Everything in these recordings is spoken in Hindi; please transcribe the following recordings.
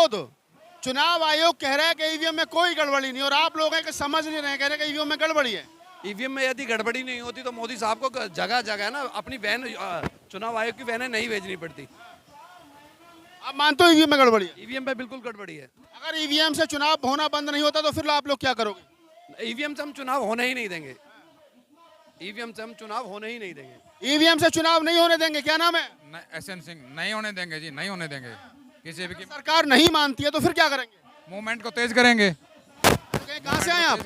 विरोध। चुनाव आयोग कह रहा है कि ईवीएम में कोई गड़बड़ी नहीं, और आप लोग हैं कि समझ नहीं रहे, कह रहे हैं कि ईवीएम में गड़बड़ी है। ईवीएम में यदि गड़बड़ी नहीं होती तो मोदी साहब को जगह जगह ना अपनी वैन, चुनाव आयोग की वैनें नहीं भेजनी पड़ती। आप मानते हो ईवीएम में गड़बड़ी है? ईवीएम पे बिल्कुल गड़बड़ी है। अगर ईवीएम से चुनाव होना बंद नहीं होता तो फिर आप लोग क्या करोगे? ईवीएम से हम चुनाव होने ही नहीं देंगे। ईवीएम से हम चुनाव होने ही नहीं देंगे। ईवीएम से चुनाव नहीं होने देंगे। क्या नाम है? एसएन सिंह। नहीं होने देंगे जी, नहीं होने देंगे। किसी भी सरकार नहीं मानती है तो फिर क्या करेंगे? मूवमेंट को तेज करेंगे। कहाँ से आए आप?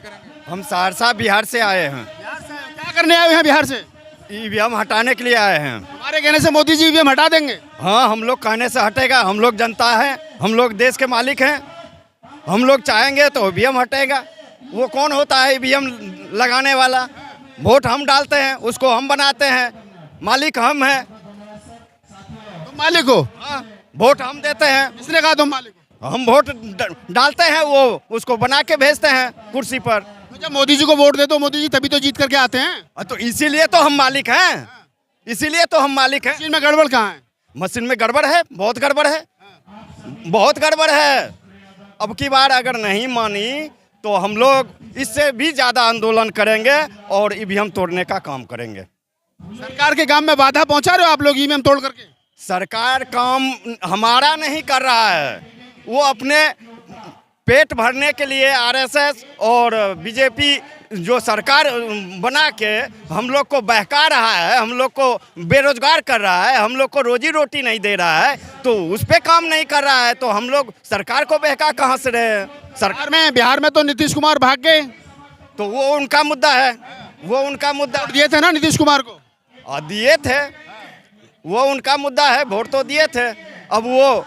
हम सहरसा बिहार से आए हैं। बिहार से आए। क्या करने आए हैं बिहार से? ईवीएम हटाने के लिए आए हैं। हमारे कहने से मोदी जी ईवीएम हटा देंगे? हाँ, हम लोग कहने से हटेगा। हम लोग जनता है, हम लोग देश के मालिक हैं। हम लोग चाहेंगे तो ईवीएम हटेगा। वो कौन होता है ईवीएम लगाने वाला? वोट हम डालते हैं, उसको हम बनाते हैं, मालिक हम हैं। तुम मालिक हो? हाँ, वोट हम देते हैं। किसने कहा तुम मालिक हो? हम वोट डालते हैं, वो उसको बना के भेजते हैं कुर्सी पर। तो जब मोदी जी को वोट दे तो मोदी जी तभी तो जीत करके आते हैं। तो इसीलिए तो हम मालिक हैं, इसीलिए तो हम मालिक हैं। मशीन में गड़बड़ कहाँ है? मशीन में गड़बड़ है, बहुत गड़बड़ है, बहुत गड़बड़ है। अब की बार अगर नहीं मानी तो हम लोग इससे भी ज़्यादा आंदोलन करेंगे और ईवीएम तोड़ने का काम करेंगे। सरकार के काम में बाधा पहुंचा रहे हो आप लोग ईवीएम तोड़ करके? सरकार काम हमारा नहीं कर रहा है, वो अपने पेट भरने के लिए आरएसएस और बीजेपी जो सरकार बना के हम लोग को बहका रहा है, हम लोग को बेरोजगार कर रहा है, हम लोग को रोजी रोटी नहीं दे रहा है, तो उस पे काम नहीं कर रहा है, तो हम लोग सरकार को बहका कहाँ से रहे? सरकार में बिहार में तो नीतीश कुमार भाग गए, तो वो उनका मुद्दा है, वो उनका मुद्दा। दिए थे ना नीतीश कुमार को? दिए थे, वो उनका मुद्दा है, वोट तो दिए थे। अब वो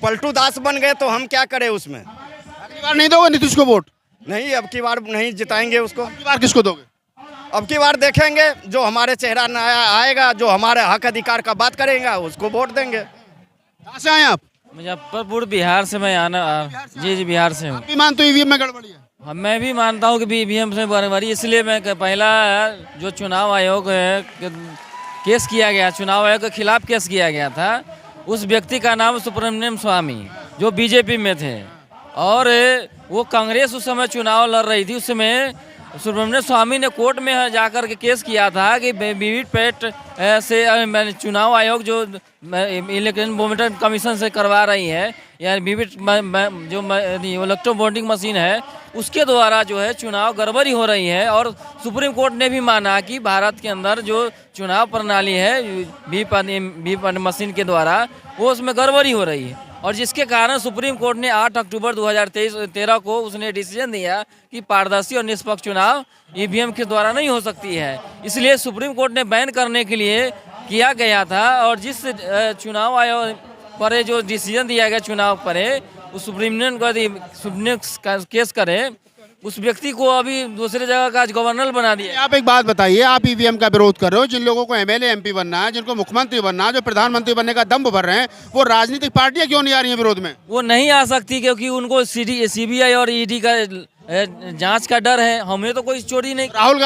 पलटू दास बन गए तो हम क्या करें उसमें? अगली बार नहीं दोगे नीतीश को वोट? नहीं, अब की बार नहीं जिताएंगे उसको। अगली बार किसको दोगे? अब की बार देखेंगे, जो हमारे चेहरा नया आएगा, जो हमारे हक अधिकार का बात करेगा उसको वोट देंगे। कहाँ से आए आप? मुजफ्फरपुर बिहार से मैं आना। जी बिहार से हूँ। आप भी मानते हो ईवीएम में गड़बड़ी है? हाँ, मैं भी मानता हूँ कि ईवीएम से गड़बड़ी, इसलिए मैं पहला जो चुनाव आयोग केस किया गया, चुनाव आयोग के खिलाफ केस किया गया था, उस व्यक्ति का नाम सुब्रमण्यम स्वामी, जो बीजेपी में थे, और वो कांग्रेस उस समय चुनाव लड़ रही थी। उस समय सुब्रमण्यम स्वामी ने कोर्ट में जाकर के केस किया था कि वीवीपैट से चुनाव आयोग जो इलेक्शन वोटिंग कमीशन से करवा रही है, या जो इलेक्ट्रो वोटिंग मशीन है उसके द्वारा जो है चुनाव गड़बड़ी हो रही है। और सुप्रीम कोर्ट ने भी माना कि भारत के अंदर जो चुनाव प्रणाली है वीवीपैट मशीन के द्वारा वो उसमें गड़बड़ी हो रही है, और जिसके कारण सुप्रीम कोर्ट ने 8 अक्टूबर 2013 को उसने डिसीजन दिया कि पारदर्शी और निष्पक्ष चुनाव ईवीएम के द्वारा नहीं हो सकती है। इसलिए सुप्रीम कोर्ट ने बैन करने के लिए किया गया था, और जिस चुनाव आयोग पर जो डिसीजन दिया गया चुनाव पर, उस सुप्रीम केस करे उस व्यक्ति को अभी दूसरे जगह का गवर्नर बना दिया। आप एक बात बताइए, आप ईवीएम का विरोध कर रहे हो, जिन लोगों को एमएलए एमपी बनना है, जिनको मुख्यमंत्री बनना है, जो प्रधानमंत्री बनने का दम भर रहे हैं, वो राजनीतिक पार्टियां क्यों नहीं आ रही हैं विरोध में? वो नहीं आ सकती क्योंकि उनको सीबीआई और ईडी का जांच का डर है। हमें तो कोई चोरी नहीं। राहुल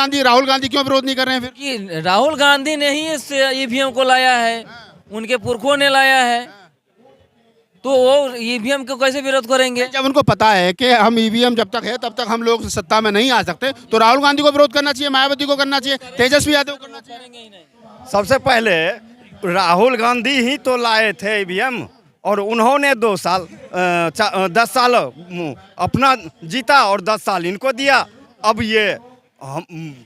गांधी क्यों विरोध नहीं कर रहे हैं फिर? कि राहुल गांधी ने ही इस ईवीएम को लाया है, उनके पुरखों ने लाया है, तो वो ईवीएम को कैसे विरोध करेंगे? जब उनको पता है कि हम ईवीएम जब तक है तब तक हम लोग सत्ता में नहीं आ सकते, तो राहुल गांधी को विरोध करना चाहिए, मायावती को करना चाहिए, तेजस्वी यादव को करना चाहिए। सबसे पहले राहुल गांधी ही तो लाए थे ईवीएम, और उन्होंने 10 साल अपना जीता और 10 साल इनको दिया। अब ये हम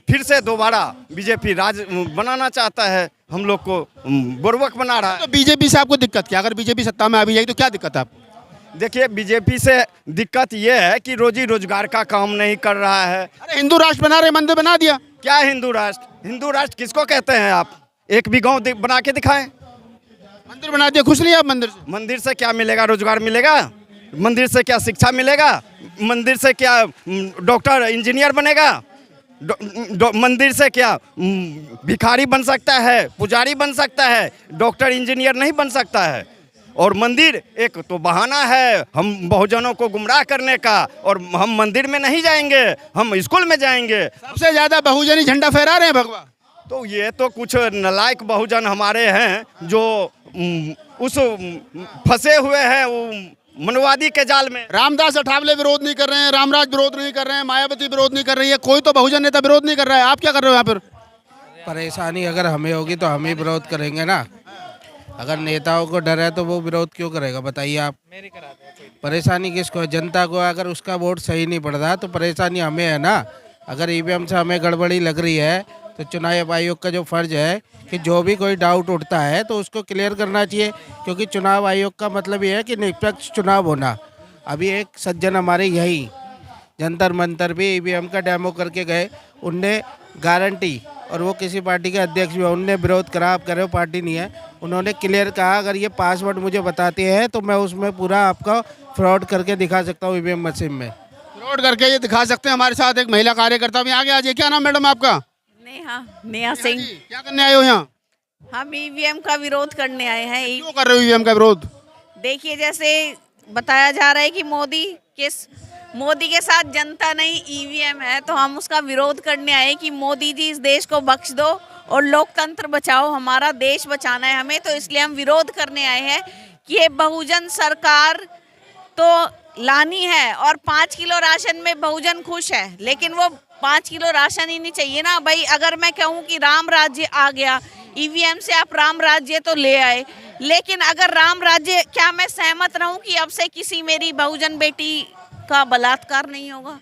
फिर से दोबारा बीजेपी राज बनाना चाहता है, हम लोग को बुर्बक बना रहा है। तो बीजेपी से आपको दिक्कत क्या? अगर बीजेपी सत्ता में आ भी जाएगी तो क्या दिक्कत है आपको? देखिए, बीजेपी से दिक्कत ये है कि रोजी रोजगार का काम नहीं कर रहा है। अरे हिंदू राष्ट्र बना रहे, मंदिर बना दिया। क्या हिंदू राष्ट्र? हिंदू राष्ट्र किसको कहते हैं आप? एक भी गाँव बना के दिखाएं। मंदिर बना दिया, खुश नहीं आप मंदिर से? मंदिर से क्या मिलेगा? रोजगार मिलेगा? मंदिर से क्या शिक्षा मिलेगा? मंदिर से क्या डॉक्टर इंजीनियर बनेगा? मंदिर से क्या भिखारी बन सकता है, पुजारी बन सकता है, डॉक्टर इंजीनियर नहीं बन सकता है। और मंदिर एक तो बहाना है हम बहुजनों को गुमराह करने का, और हम मंदिर में नहीं जाएंगे, हम स्कूल में जाएंगे। सबसे ज्यादा बहुजनी झंडा फहरा रहे हैं भगवा। तो ये तो कुछ नालायक बहुजन हमारे हैं जो उस फंसे हुए हैं मनवादी के जाल में। रामदास अठावले विरोध नहीं कर रहे हैं, रामराज विरोध नहीं कर रहे हैं, मायावती विरोध नहीं कर रही है, कोई तो बहुजन नेता विरोध नहीं कर रहा है। आप क्या कर रहे हो यहाँ पर? परेशानी अगर हमें होगी तो हम ही विरोध करेंगे ना। अगर नेताओं को डर है तो वो विरोध क्यों करेगा, बताइए आप। परेशानी किसको है? जनता को। अगर उसका वोट सही नहीं पड़ रहा तो परेशानी हमें है ना। अगर ईवीएम से हमें गड़बड़ी लग रही है तो चुनाव आयोग का जो फर्ज है कि जो भी कोई डाउट उठता है तो उसको क्लियर करना चाहिए, क्योंकि चुनाव आयोग का मतलब ये है कि निष्पक्ष चुनाव होना। अभी एक सज्जन हमारे यही जंतर मंतर भी ईवीएम का डेमो करके गए, उनने गारंटी, और वो किसी पार्टी के अध्यक्ष भी, उनने विरोध करा, आप कह रहे हो पार्टी नहीं है, उन्होंने क्लियर कहा अगर ये पासवर्ड मुझे बताते हैं तो मैं उसमें पूरा आपका फ्रॉड करके दिखा सकता हूँ ईवीएम मशीन में। फ्रॉड करके ये दिखा सकते हैं। हमारे साथ एक महिला कार्यकर्ता भी आगे आ जाइए। क्या नाम मैडम आपका? नेहा सिंह। क्या करने आए हो यहाँ? हम ईवीएम का विरोध करने आए हैं। क्यों कर रहे हो ईवीएम का विरोध? देखिए, जैसे बताया जा रहा है कि मोदी के साथ जनता नहीं ईवीएम है, तो हम उसका विरोध करने आए कि मोदी जी इस देश को बख्श दो और लोकतंत्र बचाओ, हमारा देश बचाना है हमें। तो इसलिए हम विरोध करने आए हैं कि ये बहुजन सरकार तो लानी है, और 5 किलो राशन में बहुजन खुश है, लेकिन वो 5 किलो राशन ही नहीं चाहिए ना भाई। अगर मैं कहूँ कि राम राज्य आ गया, ईवीएम से आप राम राज्य तो ले आए, लेकिन अगर राम राज्य, क्या मैं सहमत रहूँ कि अब से किसी मेरी बहुजन बेटी का बलात्कार नहीं होगा,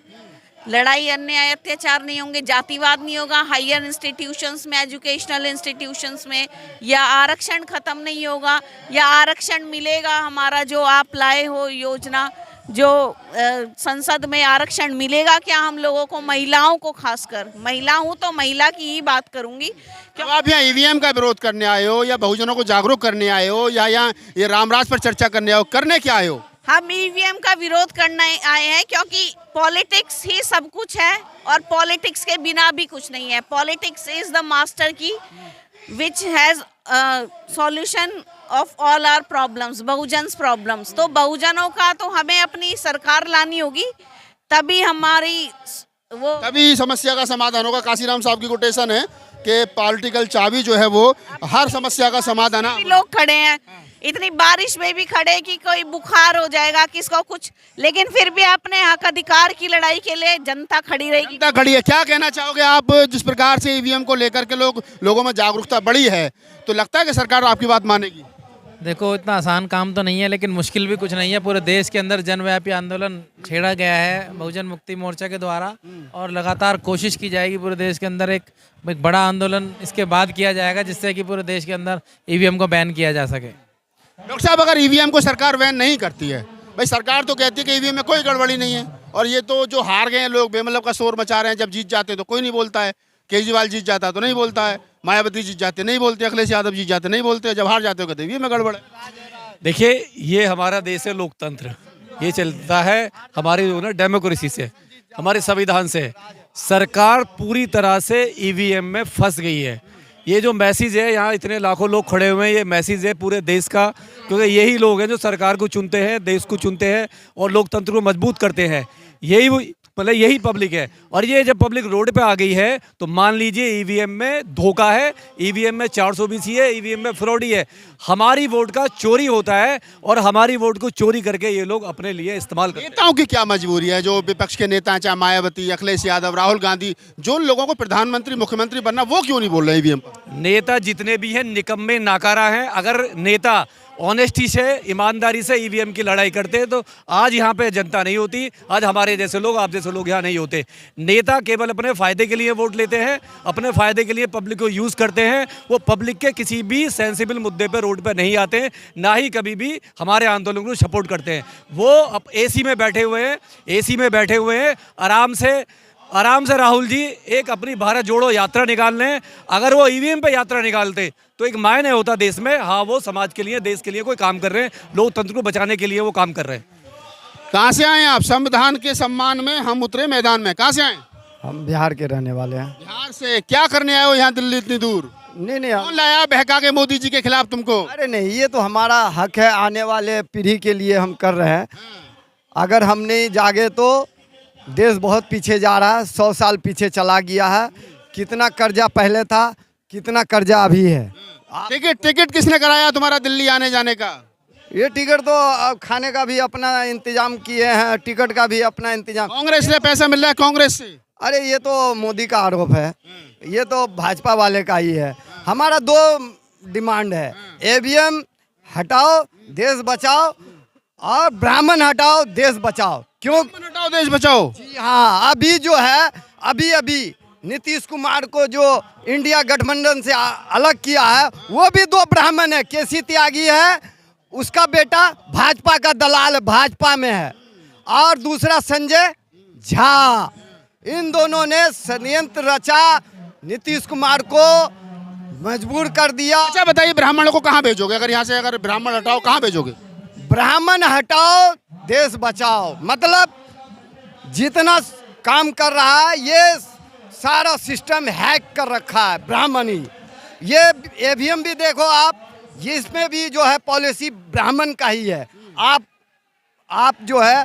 लड़ाई अन्याय अत्याचार नहीं होंगे, जातिवाद नहीं होगा हायर इंस्टीट्यूशंस में, एजुकेशनल इंस्टीट्यूशंस में, या आरक्षण खत्म नहीं होगा, या आरक्षण मिलेगा हमारा जो आप लाए हो योजना, जो संसद में आरक्षण मिलेगा क्या हम लोगों को, महिलाओं को, खासकर महिला हूँ तो महिला की ही बात करूँगी। क्यों आप यहाँ ईवीएम का विरोध करने आए हो, या बहुजनों को जागरूक करने आए हो, या यहाँ ये रामराज पर चर्चा करने आए हो? करने क्या आए हो? हम ईवीएम का विरोध करने आए हैं क्योंकि पॉलिटिक्स ही सब कुछ है, और पॉलिटिक्स के बिना भी कुछ नहीं है। Politics is the master key which has solution of all our problems, Bahujans problems. तो बहुजनों का तो हमें अपनी सरकार लानी होगी, तभी हमारी वो, तभी समस्या का समाधान होगा। काशीराम साहब की कोटेशन है कि पॉलिटिकल चाबी जो है वो हर समस्या का समाधान है। लोग खड़े हैं, इतनी बारिश में भी खड़े कि कोई बुखार हो जाएगा किसको कुछ, लेकिन फिर भी अपने हक अधिकार की लड़ाई के लिए जनता खड़ी रहेगी। जनता खड़ी है। क्या कहना चाहोगे आप? जिस प्रकार से ईवीएम को लेकर के लोगों में जागरूकता बढ़ी है, तो लगता है कि सरकार आपकी बात मानेगी? देखो, इतना आसान काम तो नहीं है, लेकिन मुश्किल भी कुछ नहीं है। पूरे देश के अंदर जनव्यापी आंदोलन छेड़ा गया है बहुजन मुक्ति मोर्चा के द्वारा, और लगातार कोशिश की जाएगी पूरे देश के अंदर एक बड़ा आंदोलन इसके बाद किया जाएगा, जिससे कि पूरे देश के अंदर ईवीएम को बैन किया जा सके। डॉक्टर साहब, अगर ईवीएम को सरकार बैन नहीं करती है, भाई सरकार तो कहती है कि ईवीएम में कोई गड़बड़ी नहीं है, और ये तो जो हार गए हैं लोग बेमतलब का शोर मचा रहे हैं, जब जीत जाते तो कोई नहीं बोलता है, केजरीवाल जीत जाता तो नहीं बोलता है, मायावती जीत जाते नहीं बोलते, अखिलेश यादव जीत जाते नहीं बोलते, जब हार जाते हो कहते ईवीएम में गड़बड़ है। देखिए, ये हमारा देश है लोकतंत्र, ये चलता है हमारी डेमोक्रेसी से, हमारे संविधान से। सरकार पूरी तरह से ईवीएम में फंस गई है। ये जो मैसेज है, यहाँ इतने लाखों लोग खड़े हुए हैं, ये मैसेज है पूरे देश का, क्योंकि यही लोग हैं जो सरकार को चुनते हैं, देश को चुनते हैं और लोकतंत्र को मजबूत करते हैं। यही पब्लिक है। और ये जब पब्लिक रोड पे आ गई है तो मान लीजिए ईवीएम में धोखा है, ईवीएम में 420 है, ईवीएम में फ्रॉडी है, हमारी वोट का चोरी होता है, और हमारी वोट को चोरी करके ये लोग अपने लिए इस्तेमाल करते हैं। नेताओं की क्या मजबूरी है? जो विपक्ष के नेता हैं, चाहे मायावती, अखिलेश यादव, राहुल गांधी, जो लोगों को प्रधानमंत्री, मुख्यमंत्री बनना, वो क्यों नहीं बोल रहे ईवीएम पर? नेता जितने भी हैं निकम्मे नाकारा हैं। अगर नेता ऑनेस्टी से, ईमानदारी से ईवीएम की लड़ाई करते हैं तो आज यहाँ पे जनता नहीं होती, आज हमारे जैसे लोग, आप जैसे लोग यहाँ नहीं होते। नेता केवल अपने फ़ायदे के लिए वोट लेते हैं, अपने फ़ायदे के लिए पब्लिक को यूज़ करते हैं। वो पब्लिक के किसी भी सेंसिबल मुद्दे पर रोड पर नहीं आते हैं, ना ही कभी भी हमारे आंदोलन को सपोर्ट करते हैं। वो अब एसी में बैठे हुए हैं, आराम से राहुल जी एक अपनी भारत जोड़ो यात्रा निकाल लें। अगर वो ईवीएम पे यात्रा निकालते तो एक मायने होता देश में, हाँ वो समाज के लिए, देश के लिए कोई काम कर रहे हैं, लोकतंत्र को बचाने के लिए वो काम कर रहे हैं। कहाँ से आए आप? संविधान के सम्मान में हम उतरे मैदान में। कहाँ से आए? हम बिहार के रहने वाले हैं। बिहार से। क्या करने आए हो यहाँ दिल्ली इतनी दूर? नहीं, कौन लाया बहका के मोदी जी के खिलाफ तुमको? अरे नहीं, ये तो हमारा हक है, आने वाले पीढ़ी के लिए हम कर रहे हैं। अगर हम नहीं जागे तो देश बहुत पीछे जा रहा है, 100 साल पीछे चला गया है। कितना कर्जा पहले था, कितना कर्जा अभी है। टिकट किसने कराया तुम्हारा दिल्ली आने जाने का? ये टिकट तो खाने का भी अपना इंतजाम किए हैं, टिकट का भी अपना इंतजाम। कांग्रेस से पैसा मिल रहा है, कांग्रेस से। अरे ये तो मोदी का आरोप है, ये तो भाजपा वाले का ही है। हमारा 2 डिमांड है, ईवीएम हटाओ देश बचाओ और ब्राह्मण हटाओ देश बचाओ। क्यों हटाओ देश बचाओ? जी हाँ, अभी जो है अभी नीतीश कुमार को जो इंडिया गठबंधन से अलग किया है वो भी 2 ब्राह्मण है। केसी त्यागी है, उसका बेटा भाजपा का दलाल भाजपा में है, और दूसरा संजय झा। इन दोनों ने षड्यंत्र रचा, नीतीश कुमार को मजबूर कर दिया। अच्छा बताइए, ब्राह्मणों को कहाँ भेजोगे? अगर यहाँ से अगर ब्राह्मण हटाओ कहाँ भेजोगे? ब्राह्मण हटाओ देश बचाओ, मतलब जितना काम कर रहा है ये सारा सिस्टम हैक कर रखा है ब्राह्मण ही। ये ईवीएम भी देखो आप, इसमें भी जो है पॉलिसी ब्राह्मण का ही है। आप जो है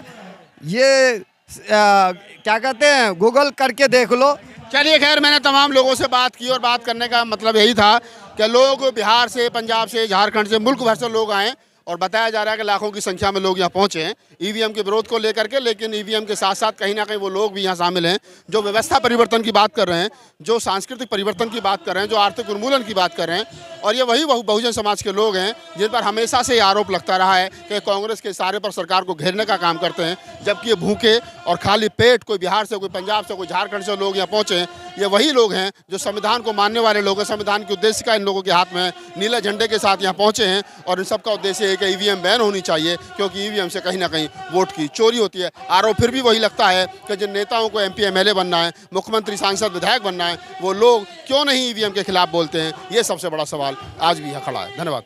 ये क्या कहते हैं, गूगल करके देख लो। चलिए खैर, मैंने तमाम लोगों से बात की और बात करने का मतलब यही था कि लोग बिहार से, पंजाब से, झारखंड से, मुल्क भर से लोग आए और बताया जा रहा है कि लाखों की संख्या में लोग यहाँ पहुँचे हैं ईवीएम के विरोध को लेकर के। लेकिन ईवीएम के साथ साथ कहीं ना कहीं वो लोग भी यहाँ शामिल हैं जो व्यवस्था परिवर्तन की बात कर रहे हैं, जो सांस्कृतिक परिवर्तन की बात कर रहे हैं, जो आर्थिक उन्मूलन की बात कर रहे हैं। और ये वही बहुजन समाज के लोग हैं जिन पर हमेशा से ये आरोप लगता रहा है कि कांग्रेस के इशारे पर सरकार को घेरने का काम करते हैं, जबकि ये भूखे और खाली पेट कोई बिहार से, कोई पंजाब से, कोई झारखंड से लोग यहाँ पहुँचे हैं। ये वही लोग हैं जो संविधान को मानने वाले लोग हैं, संविधान की उद्देशिका इन लोगों के हाथ में नीले झंडे के साथ यहाँ पहुँचे हैं। और इन सबका उद्देश्य है कि ईवीएम बैन होनी चाहिए, क्योंकि ईवीएम से कहीं ना कहीं वोट की चोरी होती है। आरोप फिर भी वही लगता है कि जिन नेताओं को MP MLA बनना है, मुख्यमंत्री, सांसद, विधायक बनना है, वो लोग क्यों नहीं ईवीएम के खिलाफ बोलते हैं? ये सबसे बड़ा सवाल आज भी यहाँ खड़ा है। धन्यवाद।